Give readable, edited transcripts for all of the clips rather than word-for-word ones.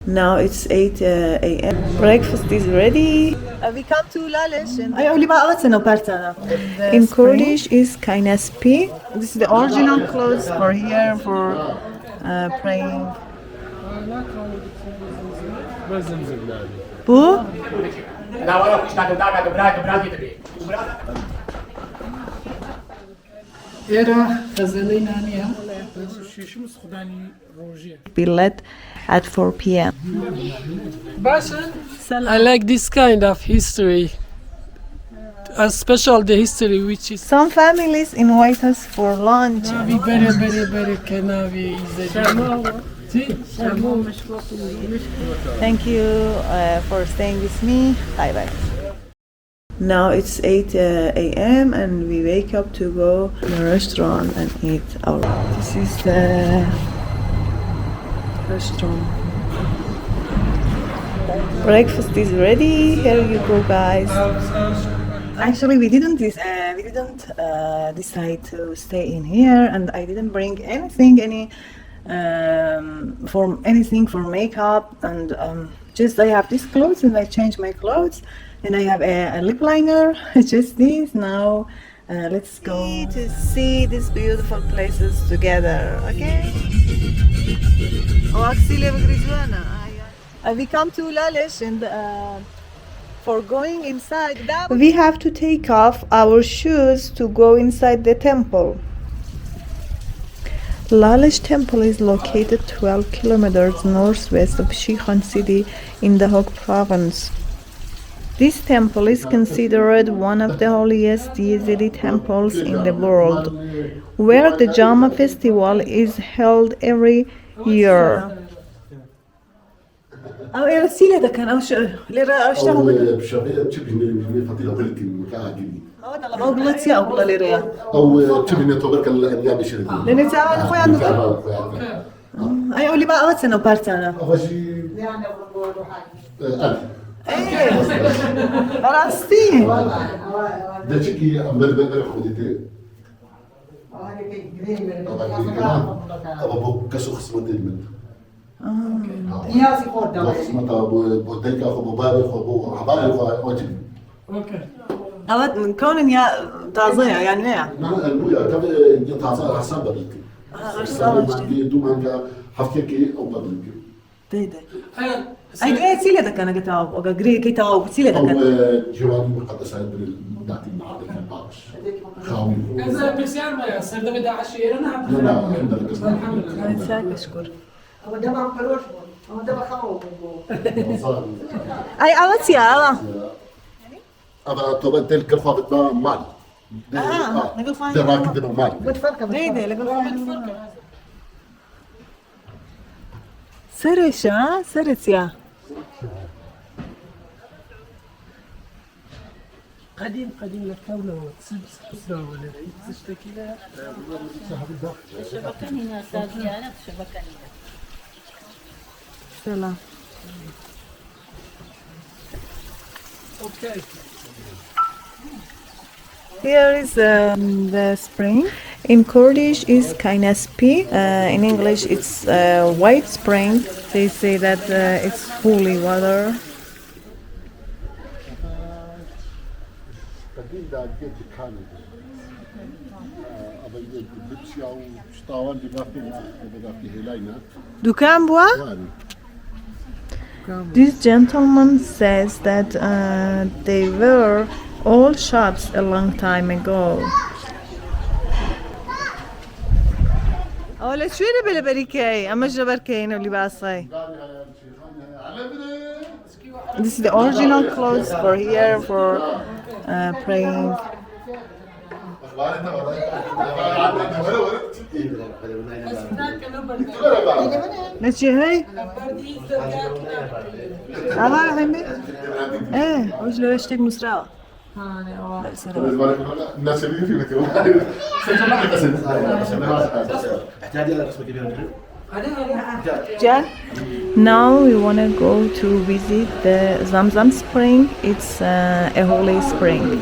Now it's 8 a.m. Breakfast is ready. We come to Lalish and In Kurdish is kaynespi. this is the original clothes for here for praying. Bu? Be led at 4 p.m. I like this kind of history, especially the history which is Some families invite us for lunch. very Kenavi Thank you for staying with me. Bye bye. Now it's 8 a.m. and we wake up to go to the restaurant and eat our. This is the restaurant. Breakfast is ready. Here you go, guys. Actually, we didn't decide to stay in here, and I didn't bring anything for makeup, and just I have these clothes and I change my clothes, and I have a lip liner. Just this. Now, let's go to see these beautiful places together. Okay. We come to Lalish and for going inside. We have to take off our shoes to go inside the temple. Lalish temple is located 12 kilometers northwest of Shekhan city in the Hok province. This temple is considered one of the holiest Yazidi temples in the world, where the Jama festival is held every year. أو إرسيلة ده كان أو شو ليرة أشتغل بشغله تشبه فضيلة بلكي مكاعجني أو بلاتيا أو بلا ليرة أو تشبه تبارك الأيام شرقي لأن تعال أخوي عندك أي أولي بقى أوت سنة بارتانا أول شيء أنا إيه براستي ده شيء أمبر خديته أبغى كسر خصمة المن ياسي قدام خصمة بوديك أخو مبارك أخو عبارة أخو أوجب أوت من كون يا تازية يعني إيه نعم المويا كم تازية حسب بدلك دوم هناك حفكي أو بدلك ده أي ده سيلة ده كان قتاو أو قري كتاو سيلة ده كان أو جواني مقدسة بالناتي معادل البارش خاوي إذا بيصير ما يصير ده بدأ عشيرة لا الحمد لله الحمد لله نساك أشكر هو ده ما بقولوش هو ده بخاوه أي أوت يا أبا طبعا تلك الخابط ما مال نقول فاين ده راكد ما مال بتفرق ده نقول فاين سرش سرت يا قديم للكولة وتسبس ولا تشتكي لها الشبكة هنا ساقيانة الشبكة هنا سلام Okay. Here is the spring. In Kurdish is kaynespi. In English it's white spring. They say that it's holy water. دكان بوا This gentleman says that they were all shops a long time ago. أولا شو اللي بالبريكاي أما جبركين اللي باصي This is the original clothes for here for praying. Let's see, hey. أنا حمي. إيه، وش لو يشتغل مسرع. الناس اللي في بيتي Jan? Now we want to go to visit the Zamzam spring. It's a holy spring.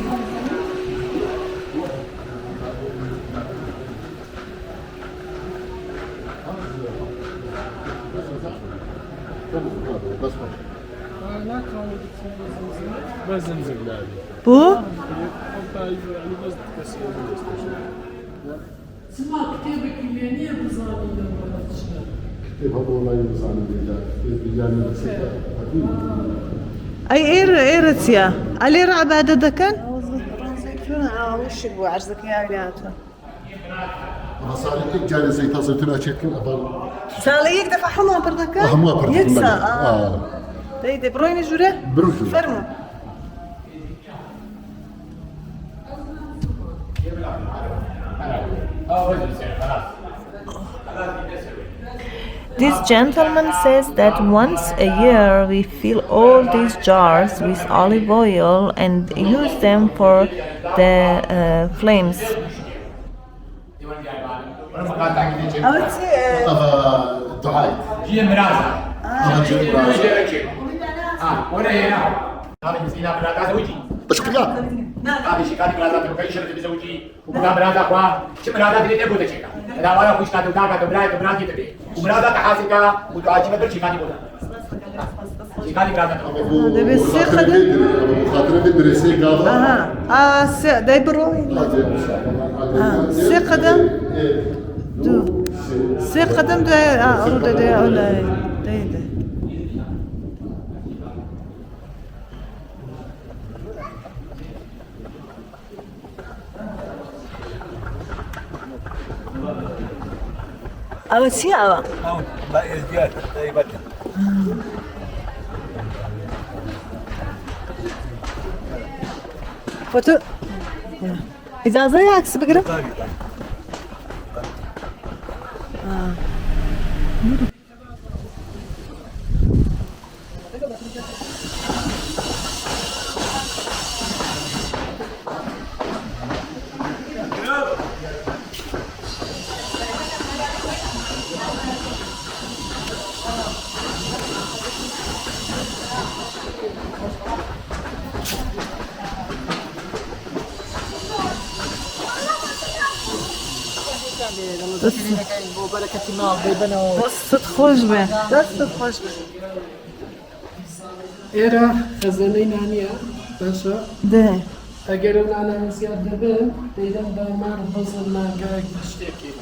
Bu? أي إيرت يا علي رعبة دكان؟ وش هو عجزك يا عياته؟ Masalih cari zeytan zeytuna çetkin adam. ساليك دفع حمى بردكان؟ Ahma pardon. يكسى ديدي برويني جوري؟ Brujur. فرمو. This gentleman says that once a year we fill all these jars with olive oil and use them for the flames. دعاء. جي مرازا بشكرا. هذه شيكاتي مرازا تبقى شرط بزوجي وبقى مرازا اخوا شي مرازا دي تبغى تشيكا انا ولا خوش كاتو داكا تبراي تبي ومرازا تحاسكا ودعاجي بدل شيكاتي بولا شيكاتي مرازا ده بالسيخة خاطر المدرسة قاضي. ده بروين. سيخة ده. دو. سيخة ده أرد ده ولا ده. أو سيارة. فتو إذا زي عكس بقرب. دستت خوش به دستت خوش به ئێرە خەزانەی نانیە باشە ده ئەگەر ئەو نانە زیاد دەبن دەیدەم بەمار بەزڵ مانگایك شتێکی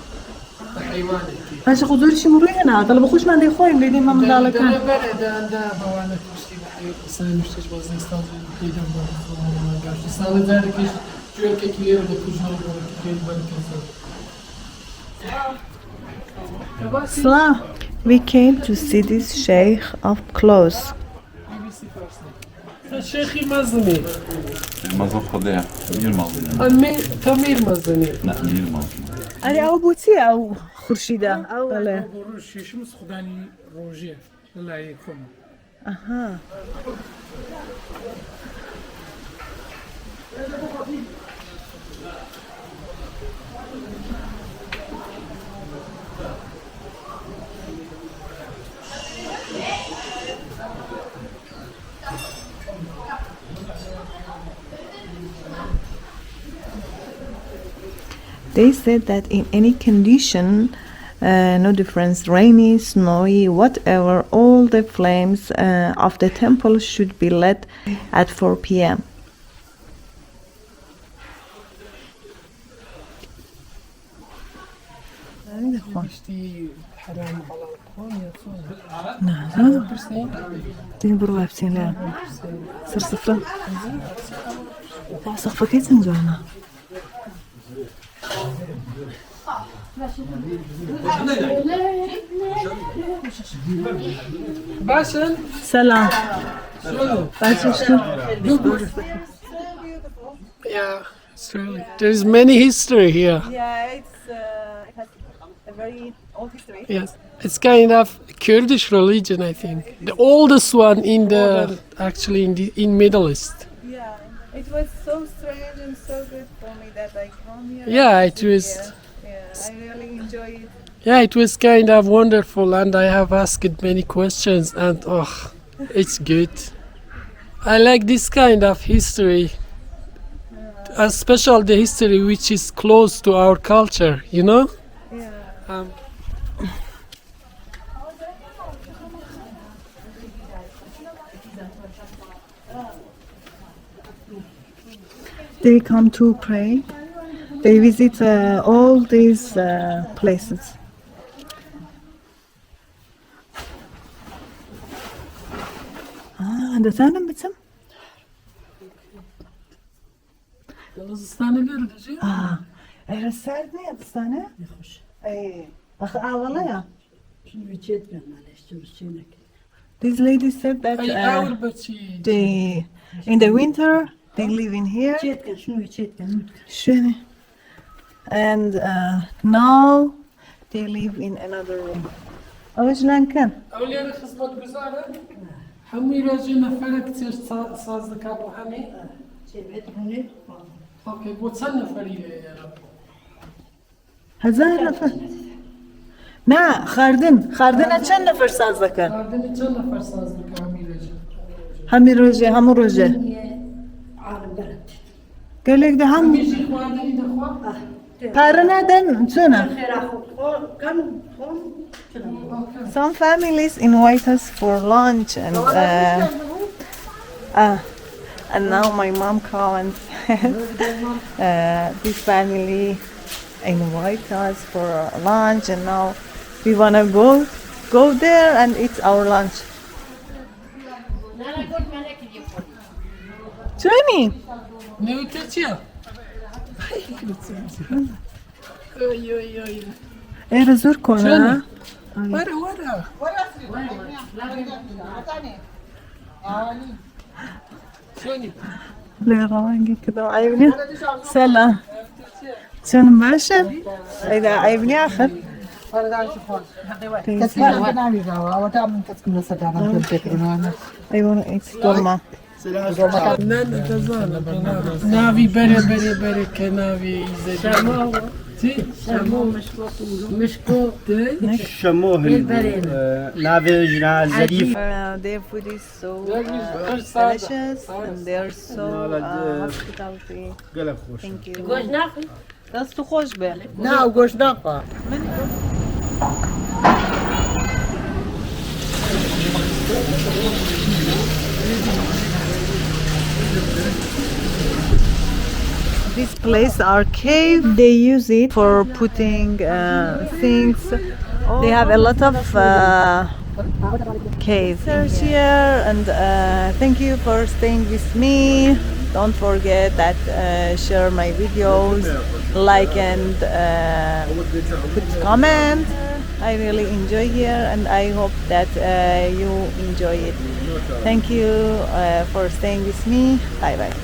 بە حیوانێکی باش خودوریشی مروی هنا طلب خوش من دی خویم لیدی من مدال کن دەبەرێداندا بەوانە کوشتی بە حیوان شتێک بۆ زستان دەیدەم بە مانگاش ساڵە جارێکیش جوێرکێکی لێرە بە کوژەوە بۆ بەرکەسە Salam. We came to see this sheikh up close. شيخي مزني المازن خديع مير مازن أمي تمير مزني لا مير مازن Ali او بوتی او خورشیده او بله شیشمز خدانی روژه لایکم aha They said that in any condition, no difference, rainy, snowy, whatever, all the flames of the temple should be lit at 4 p.m. تين برو هفتين لا صر صفرة لا صفرة كيف تنجونا باشن سلام باشا شنو Yeah, it's really, there's many history here. Yeah, it has a very old history. Yes, it's kind of Kurdish religion, I think. The oldest one in the actually in Middle East. Yeah, it was so strange and so good for me that I come here. Yeah, it was. Yeah, I really enjoy it. Yeah, it was kind of wonderful, and I have asked many questions, and oh, it's good. I like this kind of history, especially the history which is close to our culture, you know? Yeah. they come to pray. They visit all these places. ده ثاني بتسم؟ Kırgızistan'a geldi. رسالتني السنة؟ اي والله يا. شنو جيت من معلش شنو شنك This lady said that أول بتشي. they in the winter they live in here. جيت كان شنو جيت كان شنو؟ And now they live in another room. أوش لان كان؟ أولي خدمة جزارة. حمي راجعنا فرق تصير صاز ذكاء حمي. جيت هنا أوكي بوتسنا فريدة يا رب. هزار نفر. نا خاردن چند نفر ساز دکن؟ خاردني كم نفر صاز ذكاء حمي راجع. همو روزه. عالم بلد قالك ده هم يجي خاردني دخوا. قارنا دن چونه؟ خير أخو كان هم Some families invite us for lunch and now my mom come and said this family invite us for lunch and now we wanna go there and eat our lunch. Johnny, نوتيتيا. أي. ايه زور كونا. ورا. شوني. لا روانجي كده عيبني. سلام. شلون باشا؟ إذا عيبني آخر. I wanna eat dolma. نافي بري كنافي يزيد. مشكو شموه نافي جنا زريف Their food is so delicious and they are so hospitality. Thank you. دستو خوش به. نا وقوش ناقة This place are cave. They use it for putting things. They have a lot of caves here, and thank you for staying with me. Don't forget that share my videos, like and put comment. I really enjoy here, and I hope that you enjoy it. Thank you for staying with me. Bye bye.